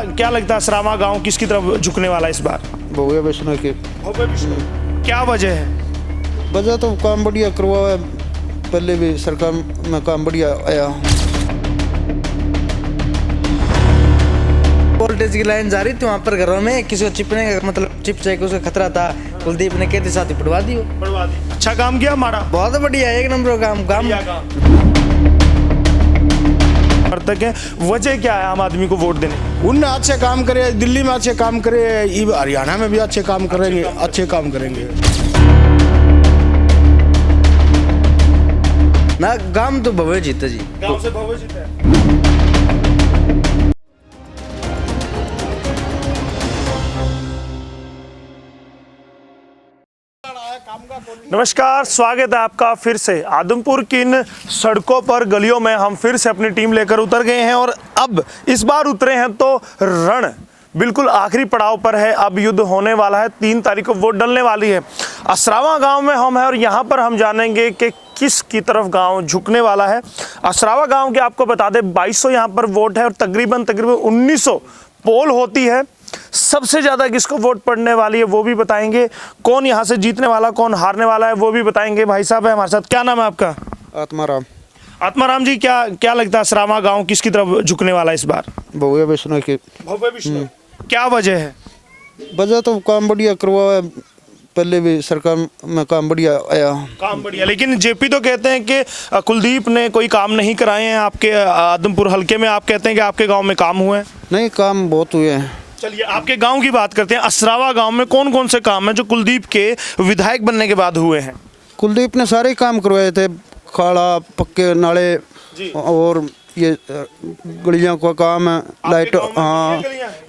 क्या लगता है असरावा गांव किसकी तरफ झुकने वाला है इस बार? भव्य वैष्णव के। क्या वजह है? वजह तो काम बढ़िया करवा है, पहले भी सरकार में काम बढ़िया आया। वोल्टेज की लाइन जा रही थी वहाँ पर घरों में, किसी को चिपने का मतलब चिप चाहिए उसका खतरा था। कुलदीप ने कहते साथ ही पड़वा दी। अच्छा काम किया हमारा, बहुत बढ़िया, एक नंबर काम काम। समर्थक है, वजह क्या है आम आदमी को वोट देने? उनने अच्छे काम करे, दिल्ली में अच्छे काम करे, हरियाणा में भी अच्छे काम करेंगे, अच्छे काम करेंगे ना। गांव तो भव्य जीते जी, गांव से भव्य जीता है। नमस्कार, स्वागत है आपका फिर से। आदमपुर की इन सड़कों पर गलियों में हम फिर से अपनी टीम लेकर उतर गए हैं और अब इस बार उतरे हैं तो रण बिल्कुल आखिरी पड़ाव पर है। अब युद्ध होने वाला है, 3 तारीख को वोट डलने वाली है। असरावा गांव में हम हैं और यहाँ पर हम जानेंगे कि किस की तरफ गांव झुकने वाला है। असरावा गांव के आपको बता दें 2200 यहाँ पर वोट है और तकरीबन 1900 पोल होती है। सबसे ज़्यादा किसको वोट पड़ने वाली है वो भी बताएंगे, कौन यहाँ से जीतने वाला कौन हारने वाला है वो भी बताएंगे। भाई साहब है हमारे साथ, क्या नाम है आपका? आत्माराम। आत्माराम जी, क्या लगता है असरावा गांव किसकी तरफ झुकने वाला है इस बार? भव्य वैष्णव के। भव्य विष्णु। क्या वजह है? वजह तो काम बढ़िया करवा है, पहले भी सरकार में काम बढ़िया आया। काम बढ़िया, लेकिन जेपी तो कहते हैं कि कुलदीप ने कोई काम नहीं कराए हैं आपके आदमपुर हल्के में। आप कहते हैं कि आपके गांव में काम हुए हैं? नहीं, काम बहुत हुए हैं। चलिए आपके गांव की बात करते हैं। असरावा गांव में कौन कौन से काम हैं जो कुलदीप के विधायक बनने के बाद हुए हैं? कुलदीप ने सारे काम करवाए थे, खाड़ा, पक्के नाले और ये गलियों का काम है, लाइट। हाँ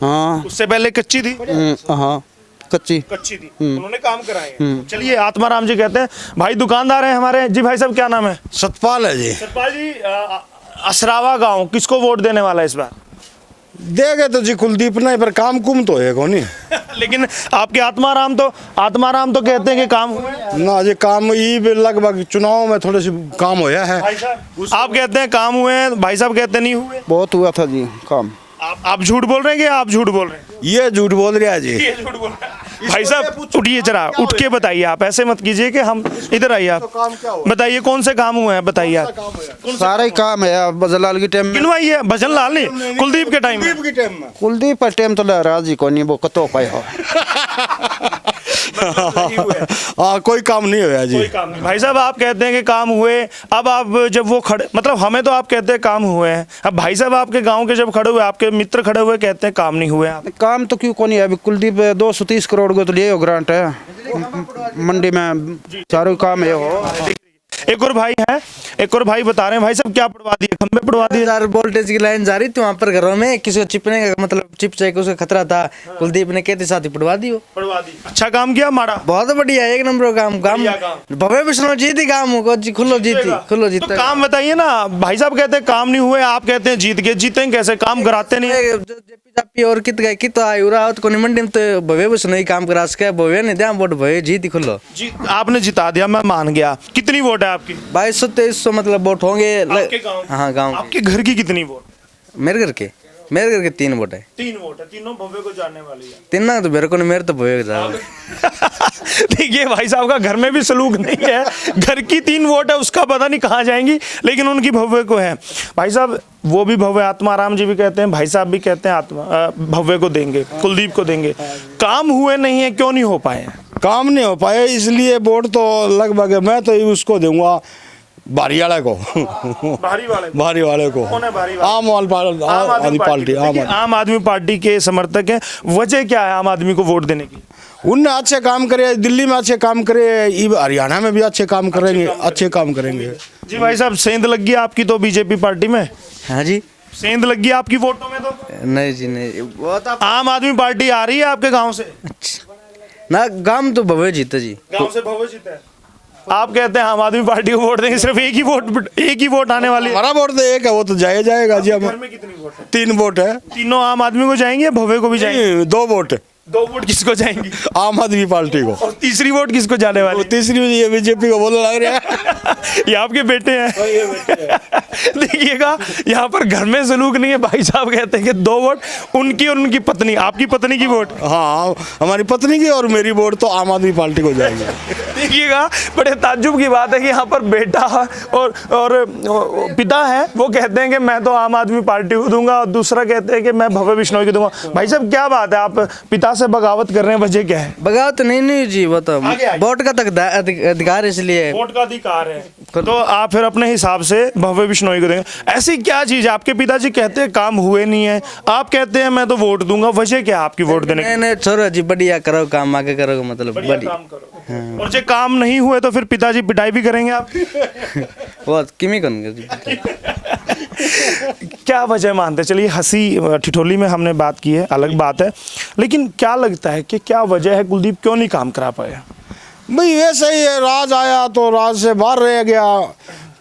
हाँ, उससे पहले कच्ची थी। हाँ कच्ची थी, उन्होंने काम कराए हैं। चलिए आत्माराम जी कहते हैं, भाई दुकानदार हैं हमारे। जी भाई साहब, क्या नाम है? सतपाल है जी। सतपाल जी, असरावा गांव किसको वोट देने वाला है इस बार? देगे तो जी कुलदीप नहीं, पर काम कुम तो है कौन। लेकिन आपके आत्माराम तो कहते हैं कि काम हुए ना जी, काम ये भी लगभग चुनाव में थोड़े से काम होया है। आप कहते हैं काम हुए हैं, भाई साहब कहते नहीं हुए। बहुत हुआ था जी काम। आप झूठ बोल रहे हैं कि आप झूठ बोल रहे हैं? ये झूठ बोल रहा है जी। ये झूठ बोल रहा है। भाई साहब उठिए जरा, उठ के बताइए। आप ऐसे मत कीजिए कि हम इधर आइए। आप बताइए कौन से काम हुए हैं, बताइए आप। सारा ही काम है भजनलाल के टाइम में। किनवाइए, भजनलाल नहीं, कुलदीप के टाइम में। कुलदीप का टाइम तो राजी को नहीं, वो कतो पाए हो। हाँ, कोई काम नहीं हुआ जी। भाई साहब आप कहते हैं कि काम हुए, अब आप जब वो खड़े, मतलब हमें तो आप कहते हैं काम हुए हैं, अब भाई साहब आपके गांव के जब खड़े हुए, आपके मित्र खड़े हुए कहते हैं काम नहीं हुए। आप काम तो क्यों को नहीं है? अभी कुलदीप 230 करोड़ को तो लिए ग्रांट है मंडी में, सारे काम है हो। एक और भाई है, एक और भाई बता रहे हैं। भाई साहब क्या पड़वा दिए? खंबे पड़वा दिए। वोल्टेज की लाइन जा रही थी वहाँ पर घरों में, किसी को चिपने का मतलब चिप चाहिए उसका खतरा था। कुलदीप ने कहते साथ ही पड़वा दी। अच्छा काम किया हमारा, बहुत बढ़िया, एक नंबर काम काम। भव्य विष्णु जीती काम को जी, खुलो जीती। तो काम बताइए ना। भाई साहब कहते हैं काम नहीं हुए, आप कहते हैं जीत गए। जीते कैसे? काम कराते नहीं और कित गए कित आयुरा तो कोनी मंडी में तो भव्य विष्णु ही काम करा सके। भव्य ने दिया वोट, भव्य जीती खुलो। आपने जिता दिया, मैं मान गया। कितनी वोट है आपकी? 2200-2300 मतलब वोट होंगे। हाँ गाँव। आपके घर की कितनी वोट? मेरे घर के 3 वोट है। 3 वोट है, तीनों भव्य को जानने वाली है। तीन तो मेरे को नहीं, मेरे तो भव्य को जाने। देखिए भाई साहब का घर में भी सलूक नहीं है। घर की 3 वोट है, उसका पता नहीं कहाँ जाएंगी, लेकिन उनकी भव्य को है। भाई साहब वो भी भव्य, आत्माराम जी भी कहते हैं, भाई साहब भी कहते हैं भव्य को देंगे, कुलदीप को देंगे। काम हुए नहीं है, क्यों नहीं हो पाए? काम नहीं हो पाए, इसलिए वोट तो लगभग मैं तो उसको दूंगा, भारी वाले को। भारी वाले को। कौन है भारी वाला? आम पार्टी। आम आदमी पार्टी के समर्थक हैं। वजह क्या है आम आदमी को वोट देने की? उनने अच्छे काम करे, दिल्ली में अच्छे काम करे, हरियाणा में भी अच्छे काम करेंगे, अच्छे काम करेंगे। जी भाई साहब, सेंध लग गई आपकी तो बीजेपी पार्टी में? हाँ जी, सेंध लग गई आपकी वोटों में तो? नहीं जी नहीं, वो तो आम आदमी पार्टी आ रही है आपके गाँव से ना। गांव तो भव्य जीते जी, गाँव से भव्य जीता है। आप कहते हैं आम आदमी पार्टी को वोट देंगे, सिर्फ एक ही वोट आने वाली है। हमारा वोट तो एक है, वो तो जाएगा जी। घर में कितनी वोट है? 3 वोट है। तीनों आम आदमी को जाएंगे, भव्य को भी जाएंगे? 2 वोट। 2 वोट किसको जाएंगी? आम आदमी पार्टी को। और तीसरी वोट किसको जाने वाली? तीसरी ये बीजेपी को बोलने लग रहा है। ये आपके बेटे हैं। देखिएगा यहाँ पर घर में सलूक नहीं है। भाई साहब कहते हैं कि 2 वोट उनकी और उनकी पत्नी, आपकी पत्नी की वोट। हाँ, हमारी पत्नी की और मेरी वोट तो आम आदमी पार्टी को जाएगी। देखिएगा बड़े ताज्जुब की बात है कि यहाँ पर बेटा और पिता है, वो कहते हैं कि मैं तो आम आदमी पार्टी को दूंगा, और दूसरा कहते हैं कि मैं भव्य बिश्नोई को दूंगा। भाई साहब क्या बात है, आप पिता से बगावत कर रहे हैं, वजह क्या है? बगावत नहीं जी, वो तो आगे। वोट का तक अधिकार, इसलिए वोट का अधिकार है, तो आप फिर अपने हिसाब से भव्य बिश्नोई को देंगे। ऐसी क्या चीज है? आपके पिताजी कहते हैं काम हुए नहीं है, आप कहते हैं मैं तो वोट दूंगा, वजह क्या है आपकी वोट देने की? नहीं छोड़ो जी, बढ़िया करो काम, आगे करो, मतलब बढ़िया काम करो। और जो काम नहीं हुए तो फिर पिताजी पिटाई भी करेंगे आप? वो किमी करेंगे जी। क्या वजह मानते हैं? चलिए हंसी ठिठोली में हमने बात की है, अलग बात है, लेकिन क्या लगता है कि क्या वजह है कुलदीप क्यों नहीं काम करा पाया? भाई वैसे ही है, राज आया तो राज से बाहर रह गया,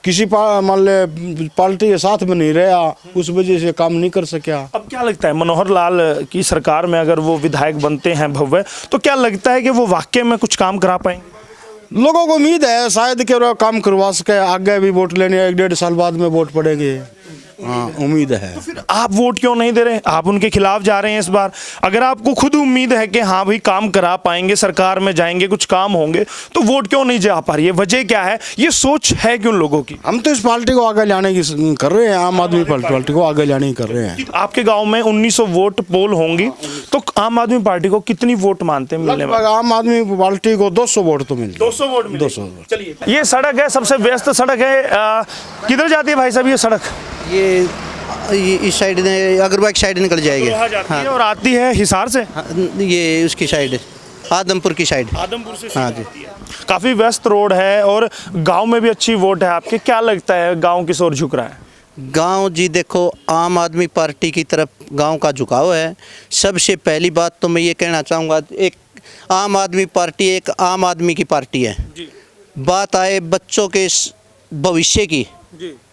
किसी मान ले पार्टी के साथ में नहीं रहा, उस वजह से काम नहीं कर सका। अब क्या लगता है मनोहर लाल की सरकार में अगर वो विधायक बनते हैं भव्य, तो क्या लगता है कि वो वाकई में कुछ काम करा पाएंगे? लोगों को उम्मीद है शायद कि वो काम करवा सके, आगे भी वोट लेने 1-1.5 साल बाद में वोट पड़ेगी। हाँ, उम्मीद है। तो फिर आप वोट क्यों नहीं दे रहे? आप उनके खिलाफ जा रहे हैं इस बार। अगर आपको खुद उम्मीद है कि हाँ भाई काम करा पाएंगे, सरकार में जाएंगे, कुछ काम होंगे, तो वोट क्यों नहीं जा पा रही है? वजह क्या है? ये सोच है क्यों लोगों की? हम तो इस पार्टी को आगे लाने की कर रहे हैं, आम आदमी पार्टी को आगे लाने की कर रहे हैं। आपके गांव में 1900 वोट पोल होंगी, तो आम आदमी पार्टी को कितनी वोट मानते हैं मिलने वाले? आम आदमी पार्टी को 200 वोट तो मिलते। 200 वोट मिले। 200 वोट। चलिए, ये सड़क है, सबसे व्यस्त सड़क है। किधर जाती है भाई साहब ये सड़क? ये इस साइड ने अग्रवाल साइड निकल जाएगी। जाती है और आती है हिसार से। हाँ, ये उसकी साइड, आदमपुर की साइड। आदमपुर से हाँ जी। काफी व्यस्त रोड है और गांव में भी अच्छी वोट है आपके। क्या लगता है गांव किस ओर झुक रहा है? गांव जी देखो, आम आदमी पार्टी की तरफ गांव का झुकाव है। सबसे पहली बात तो मैं ये कहना चाहूँगा, एक आम आदमी पार्टी एक आम आदमी की पार्टी है। बात आए बच्चों के भविष्य की,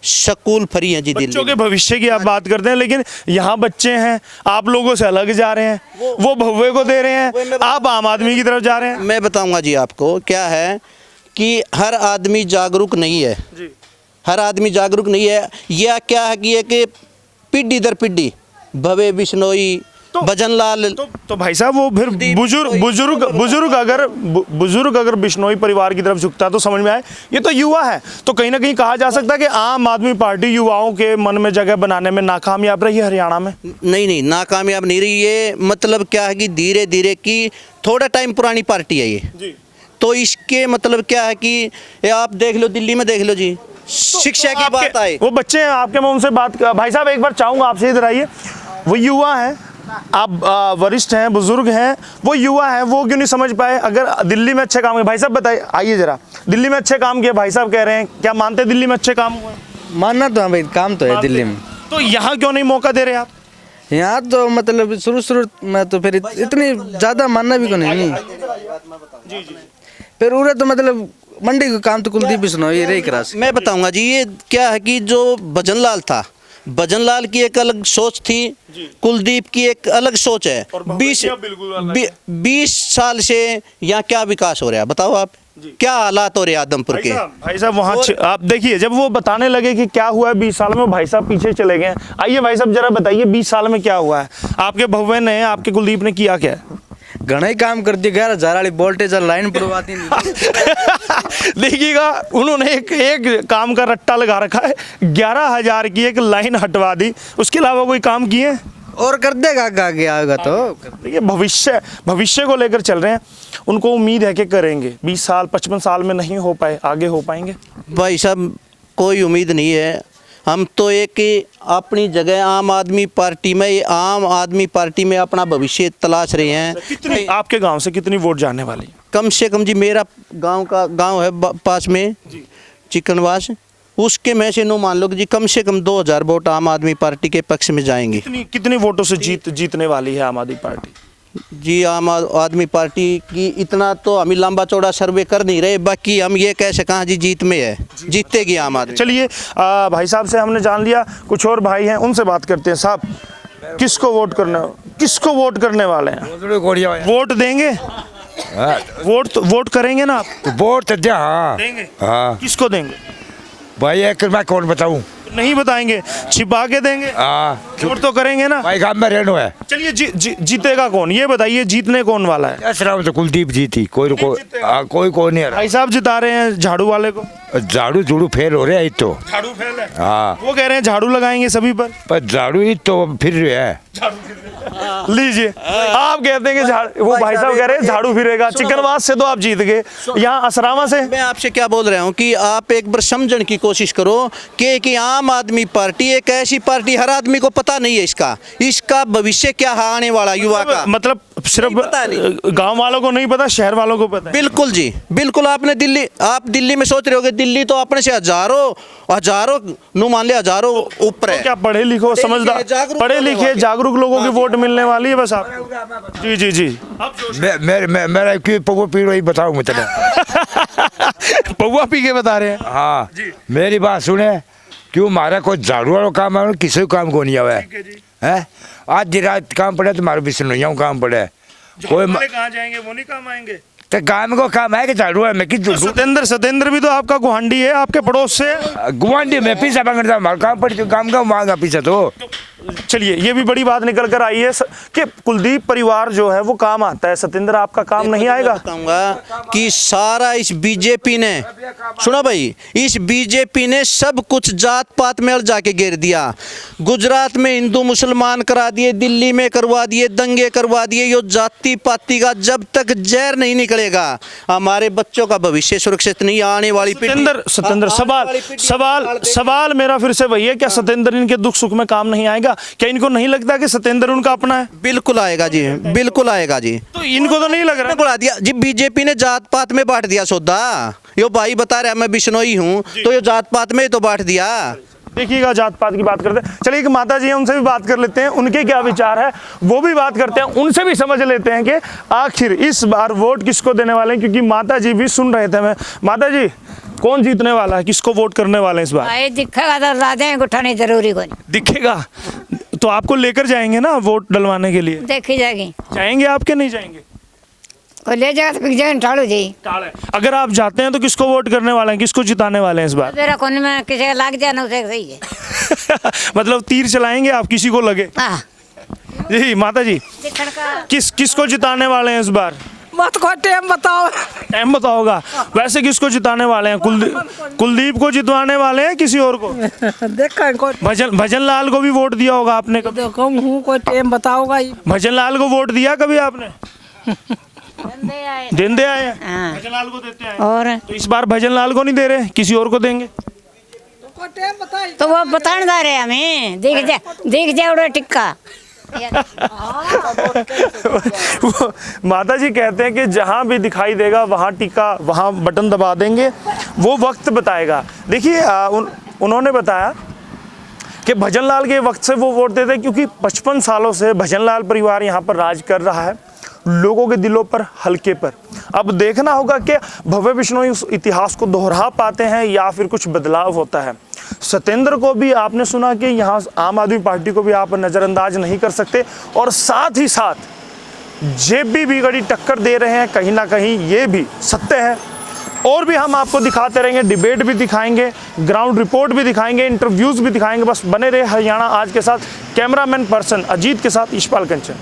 स्कूल फ्री है जी दिल्ली। बच्चों के भविष्य की आप बात करते हैं, लेकिन यहाँ बच्चे हैं, आप लोगों से अलग जा रहे हैं, वो भव्य को दे रहे हैं, आप आम आदमी की तरफ जा रहे हैं। मैं बताऊंगा जी आपको क्या है कि हर आदमी जागरूक नहीं है जी। हर आदमी जागरूक नहीं है। यह क्या है कि एक पीढ़ी दर पीढ़ी भव्य बिश्नोई, भजन लाल, तो भाई साहब वो फिर बुजुर्ग अगर बिश्नोई परिवार की तरफ झुकता तो समझ में आए, ये तो युवा है। तो कहीं ना कहीं कहा जा सकता है कि आम आदमी पार्टी युवाओं के मन में जगह बनाने में नाकामयाब रही है हरियाणा में। नहीं नाकामयाब नहीं रही। ये मतलब क्या है कि धीरे धीरे की थोड़ा टाइम पुरानी पार्टी है ये जी। तो इसके मतलब क्या है कि आप देख लो, दिल्ली में देख लो जी, शिक्षा की बात आए, वो बच्चे हैं आपके, मैं उनसे बात भाई साहब एक बार चाहूंगा आपसे, इधर आइए। वो युवा है, आप वरिष्ठ हैं, बुजुर्ग हैं, वो युवा है, वो क्यों नहीं समझ पाए? अगर दिल्ली में अच्छे काम किए, भाई साहब बताइए, आइए जरा, दिल्ली में अच्छे काम किए, भाई साहब कह रहे हैं, क्या मानते दिल्ली में अच्छे काम हुए? मानना तो हाँ भाई, काम तो है दिल्ली में। तो यहाँ क्यों नहीं मौका दे रहे आप? यहाँ तो मतलब शुरू में तो फिर इतनी ज़्यादा मानना भी को नहीं। फिर उरे तो मतलब मंडी का काम तो कुलदीप बिश्नोई रही करा। मैं बताऊंगा जी, ये क्या है कि जो भजन लाल था, भजन लाल की एक अलग सोच थी, कुलदीप की एक अलग सोच है। 20 साल से यहाँ क्या विकास हो रहा है बताओ आप, क्या हालात हो रहे हैं आदमपुर के? भाई साहब वहाँ आप देखिए, जब वो बताने लगे कि क्या हुआ है 20 साल में, भाई साहब पीछे चले गए। आइए भाई साहब जरा बताइए 20 साल में क्या हुआ है? आपके भव्य ने, आपके कुलदीप ने किया क्या है? घना ही काम कर दिया, 11,000 वाली वोल्टेज लाइन पड़वाती नहीं। देखिएगा उन्होंने एक काम का रट्टा लगा रखा है, 11,000 की एक लाइन हटवा दी, उसके अलावा कोई काम किए? और कर देगा आगे आएगा तो। देखिए भविष्य को लेकर चल रहे हैं, उनको उम्मीद है कि करेंगे। 20 साल 55 साल में नहीं हो पाए, आगे हो पाएंगे? भाई साहब कोई उम्मीद नहीं है। हम तो एक अपनी जगह आम आदमी पार्टी में अपना भविष्य तलाश रहे हैं। कितनी आपके गांव से कितनी वोट जाने वाली? कम से कम जी, मेरा गांव है पास में चिकनवास, उसके में से नो मान लो जी कम से कम 2,000 वोट आम आदमी पार्टी के पक्ष में जाएंगे। कितनी वोटों से जीतने वाली है आम आदमी पार्टी? जी आम आदमी पार्टी की इतना तो हम लंबा चौड़ा सर्वे कर नहीं रहे, बाकी हम ये कह सकें जी जीत में है, जीतेगी आम आदमी। चलिए भाई साहब से हमने जान लिया, कुछ और भाई हैं उनसे बात करते हैं। साहब किसको वोट करने वाले हैं? वोट देंगे? वोट करेंगे ना आप? तो वोट तो दे, हाँ देंगे। हाँ किसको देंगे? भाई एक मैं कौन बताऊं? नहीं बताएंगे, छिपा के देंगे। हाँ वोट तो करेंगे ना? भाई गांव में रहनो है। चलिए जीतेगा कौन, ये बताइए, जीतने कौन वाला है? ऐसा रहा तो कुलदीप जीती, कोई कोई नहीं आ भाई साहब जिता रहे हैं झाड़ू वाले को। रहा। झाड़ू झूड़ू फेल हो रहे हैं तो। झाड़ू फेल है। हाँ वो कह रहे हैं झाड़ू लगाएंगे सभी पर झाड़ू ही तो फिर रहे है। लीजिए, आप कहते हैं कि वो भाई साहब कह रहे हैं झाड़ू फिरेगा। चिकनवास से तो आप जीत गए, यहाँ असरामा से मैं आपसे क्या बोल रहा हूँ कि आप एक बार समझने की कोशिश करो कि आम आदमी पार्टी एक ऐसी पार्टी, हर आदमी को पता नहीं है इसका भविष्य क्या है आने वाला युवा का। मतलब सिर्फ गांव वालों को नहीं पता, शहर वालों को पता है। बिल्कुल जी, बिल्कुल। आप दिल्ली में सोच रहे होगे, दिल्ली तो अपने से हजारों नु मान ले हजारों ऊपर है। क्या पढ़े लिखो समझदार, पढ़े लिखे जागरूक लोगों की वोट मिलने वाली है बस आप। जी मेरा क्यों पगो पीड़ वही बताऊं मैं तेरे। पौवा पी के बता रहे हैं। हाँ मेरी बात सुने, क्यों हमारा कोई झाड़ू वाला काम है, किसी को काम को नहीं आवा है। आज रात काम पड़े तो हमारे बिस्नोइया काम पड़े, कोई कहाँ जाएंगे, वो नहीं काम आएंगे। तो काम को काम है कि झाड़ू है। मैं सतेंद्र भी तो आपका गुआंढी है, आपके पड़ोस से। गुआंढी में पीछा मांगता हमारा काम पड़ी तो काम का मांगा पीछा तो। चलिए, ये भी बड़ी बात निकल कर आई है कि कुलदीप परिवार जो है वो काम आता है। सतेंद्र आपका काम नहीं आएगा। बताऊंगा कि सारा इस बीजेपी ने, सुनो भाई, इस बीजेपी ने सब कुछ जात पात में जाके घेर दिया। गुजरात में हिंदू मुसलमान करा दिए, दिल्ली में करवा दिए, दंगे करवा दिए। यो जाति पाति का जब तक जहर नहीं निकलेगा हमारे बच्चों का भविष्य सुरक्षित नहीं। आने वाली सतेंद्र सवाल मेरा फिर से वही है, क्या सतेंद्र इनके दुख सुख में काम नहीं आएगा? क्या इनको नहीं लगता कि सतेंद्र उनका अपना है? बिल्कुल आएगा जी, बिल्कुल आएगा जी। तो इनको तो नहीं लग रहा बढ़ा दिया जी, बीजेपी ने जात पात में बांट दिया सौदा। यो भाई बता रहा मैं बिश्नोई हूँ, तो ये जात पात में तो बांट दिया। देखिएगा, जात पात की बात करते हैं। चलिए एक माता जी हैं, उनसे भी बात कर लेते हैं, उनके क्या विचार है वो भी बात करते हैं, उनसे भी समझ लेते हैं कि आखिर इस बार वोट किसको देने वाले हैं। क्योंकि माता जी भी सुन रहे थे। मैं माता जी, कौन जीतने वाला है, किसको वोट करने वाले हैं इस बार? दिखेगा तो राधे उठाने जरूरी को नहीं दिखेगा तो आपको लेकर जाएंगे ना वोट डलवाने के लिए? देखी जाएगी। जाएंगे आपके नहीं जाएंगे? कोई ले जाएगा तो जाए ठाड़ू जी। अगर आप जाते हैं तो किसको वोट करने वाले हैं, किसको जिताने वाले हैं इस बार? मेरा कोने में किसी का लाग जाए ना उसे सही है। मतलब तीर चलाएंगे आप, किसी को लगे। जी माता जी, किसको जिताने वाले हैं इस बार? मत को टाइम बताओ। टाइम बताओगा। वैसे किसको जिताने वाले हैं? कुलदीप को जितवाने वाले हैं, किसी और को? देखा भजन लाल को भी वोट दिया होगा आपने कभी? कोई टाइम बताओगा। भजन लाल को वोट दिया कभी आपने? देंदे आए हैं। हाँ। भजन लाल को देते हैं। और तो इस बार भजन लाल को नहीं दे रहे, किसी और को देंगे? तो वो बताने जा रहे हमें, देख जाए उड़ा टिक्का। माता जी कहते हैं कि जहां भी दिखाई देगा वहां टिक्का, वहां बटन दबा देंगे, वो वक्त बताएगा। देखिए उन्होंने बताया कि भजन लाल के वक्त से वो वोट देते, क्योंकि 55 सालों से भजन लाल परिवार यहाँ पर राज कर रहा है, लोगों के दिलों पर, हल्के पर। अब देखना होगा कि भव्य बिश्नोई उस इतिहास को दोहरा पाते हैं या फिर कुछ बदलाव होता है। सतेंद्र को भी आपने सुना कि यहाँ आम आदमी पार्टी को भी आप नज़रअंदाज नहीं कर सकते, और साथ ही साथ जेपी भी बड़ी टक्कर दे रहे हैं, कहीं ना कहीं ये भी सत्य है। और भी हम आपको दिखाते रहेंगे, डिबेट भी दिखाएंगे, ग्राउंड रिपोर्ट भी दिखाएंगे, इंटरव्यूज़ भी दिखाएंगे। बस बने रहे हरियाणा आज के साथ। कैमरामैन पर्सन अजीत के साथ इशपाल कंचन।